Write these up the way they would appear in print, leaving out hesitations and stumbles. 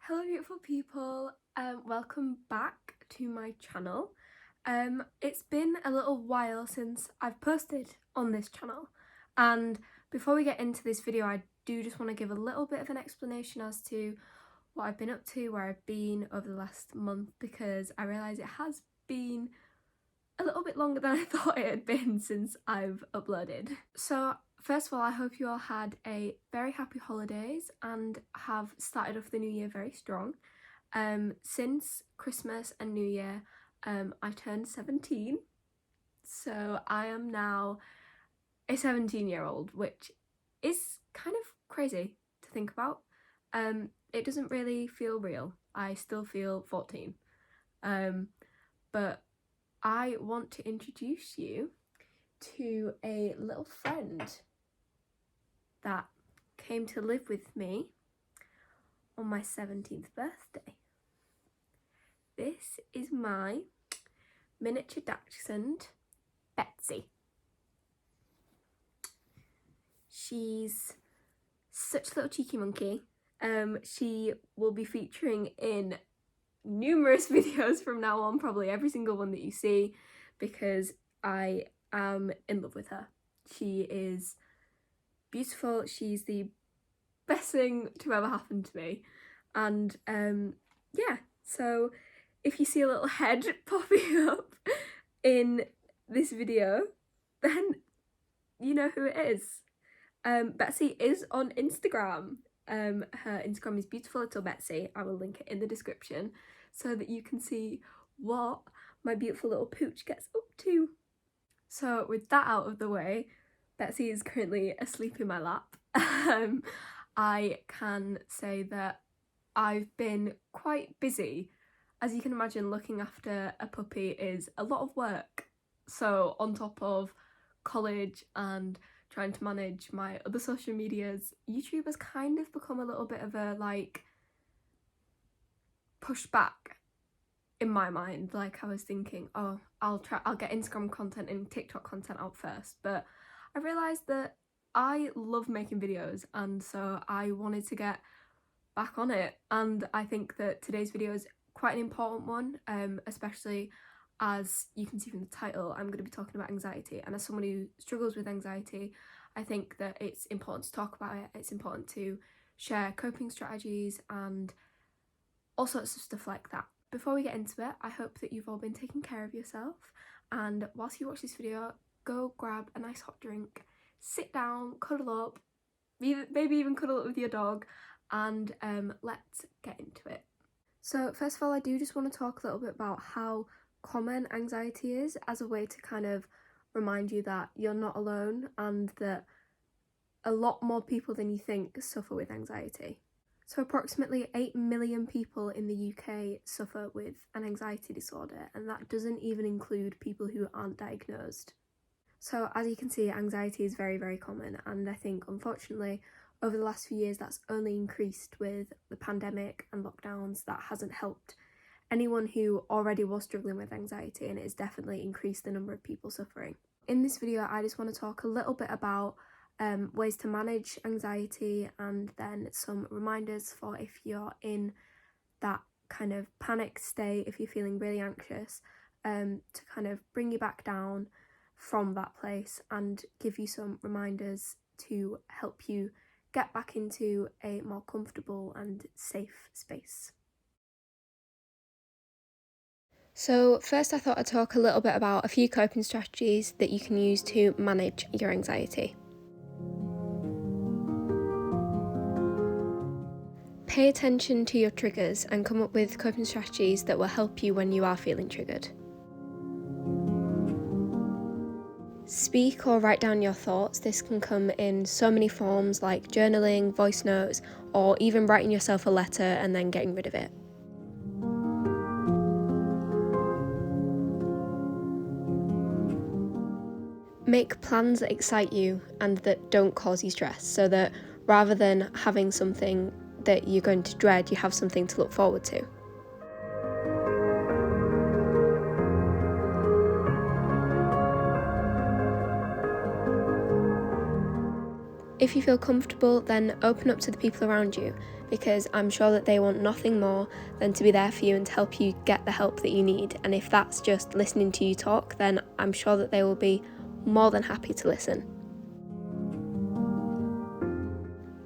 Hello beautiful people, welcome back to my channel. It's been a little while since I've posted on this channel, and before we get into this video I do just want to give a little bit of an explanation as to what I've been up to, where I've been over the last month, because I realise it has been a little bit longer than I thought it had been since I've uploaded. So first of all, I hope you all had a very happy holidays and have started off the new year very strong. Since Christmas and New Year, I turned 17, so I am now a 17-year-old, which is kind of crazy to think about. It doesn't really feel real. I still feel 14. But I want to introduce you to a little friend that came to live with me on my 17th birthday. This is my miniature dachshund, Betsy. She's such a little cheeky monkey. She will be featuring in numerous videos from now on, probably every single one that you see, because I am in love with her. She is beautiful. She's the best thing to ever happen to me. And yeah, so if you see a little head popping up in this video, then you know who it is. Betsy is on Instagram. Her Instagram is beautiful little Betsy. I will link it in the description so that you can see what my beautiful little pooch gets up to. So with that out of the way, Betsy is currently asleep in my lap. I can say that I've been quite busy. As you can imagine, looking after a puppy is a lot of work. So on top of college and trying to manage my other social medias, YouTube has kind of become a little bit of a pushback in my mind. Like, I was thinking, oh, I'll get Instagram content and TikTok content out first, but I realised that I love making videos, and so I wanted to get back on it. And I think that today's video is quite an important one, especially as you can see from the title, I'm going to be talking about anxiety. And as someone who struggles with anxiety, I think that it's important to talk about it. It's important to share coping strategies and all sorts of stuff like that. Before we get into it, I hope that you've all been taking care of yourself, and whilst you watch this video, go grab a nice hot drink, sit down, cuddle up, maybe even cuddle up with your dog, and let's get into it. So first of all, I do just want to talk a little bit about how common anxiety is, as a way to kind of remind you that you're not alone and that a lot more people than you think suffer with anxiety. So approximately 8 million people in the UK suffer with an anxiety disorder, and that doesn't even include people who aren't diagnosed. So as you can see, anxiety is very, very common, and I think unfortunately over the last few years that's only increased with the pandemic and lockdowns. That hasn't helped anyone who already was struggling with anxiety, and it has definitely increased the number of people suffering. In this video I just want to talk a little bit about ways to manage anxiety, and then some reminders for if you're in that kind of panic state, if you're feeling really anxious, to kind of bring you back down from that place and give you some reminders to help you get back into a more comfortable and safe space. So first I thought I'd talk a little bit about a few coping strategies that you can use to manage your anxiety. Pay attention to your triggers and come up with coping strategies that will help you when you are feeling triggered. Speak or write down your thoughts. This can come in so many forms, like journaling, voice notes, or even writing yourself a letter and then getting rid of it. Make plans that excite you and that don't cause you stress, so that rather than having something that you're going to dread, you have something to look forward to. If you feel comfortable, then open up to the people around you, because I'm sure that they want nothing more than to be there for you and to help you get the help that you need. And if that's just listening to you talk, then I'm sure that they will be more than happy to listen.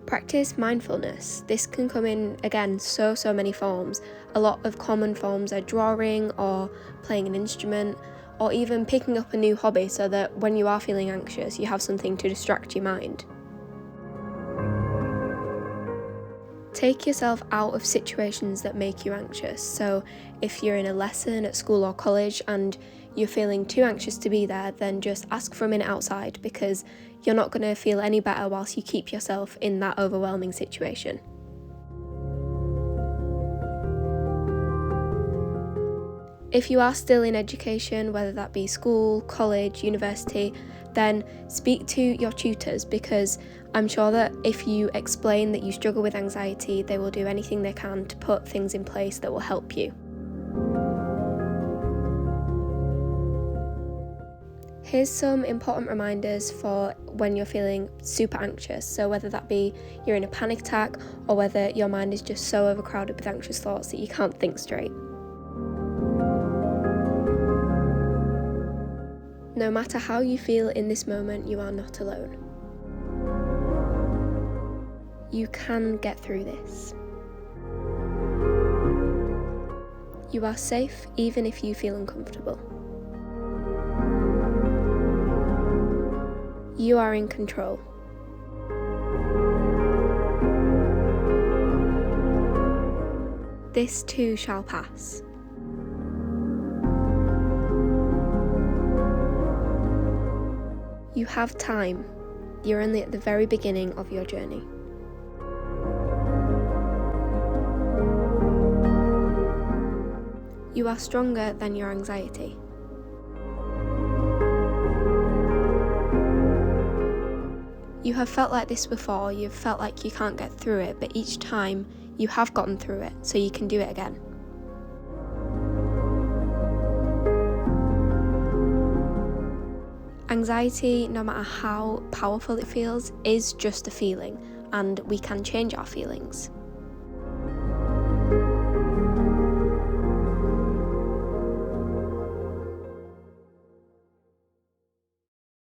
Practice mindfulness. This can come in, again, so many forms. A lot of common forms are drawing or playing an instrument, or even picking up a new hobby so that when you are feeling anxious, you have something to distract your mind. Take yourself out of situations that make you anxious. So if you're in a lesson at school or college and you're feeling too anxious to be there, then just ask for a minute outside, because you're not going to feel any better whilst you keep yourself in that overwhelming situation. If you are still in education, whether that be school, college, university, then speak to your tutors, because I'm sure that if you explain that you struggle with anxiety, they will do anything they can to put things in place that will help you. Here's some important reminders for when you're feeling super anxious. So whether that be you're in a panic attack or whether your mind is just so overcrowded with anxious thoughts that you can't think straight. No matter how you feel in this moment, you are not alone. You can get through this. You are safe even if you feel uncomfortable. You are in control. This too shall pass. You have time. You're only at the very beginning of your journey. You are stronger than your anxiety. You have felt like this before, you've felt like you can't get through it, but each time you have gotten through it, so you can do it again. Anxiety, no matter how powerful it feels, is just a feeling, and we can change our feelings.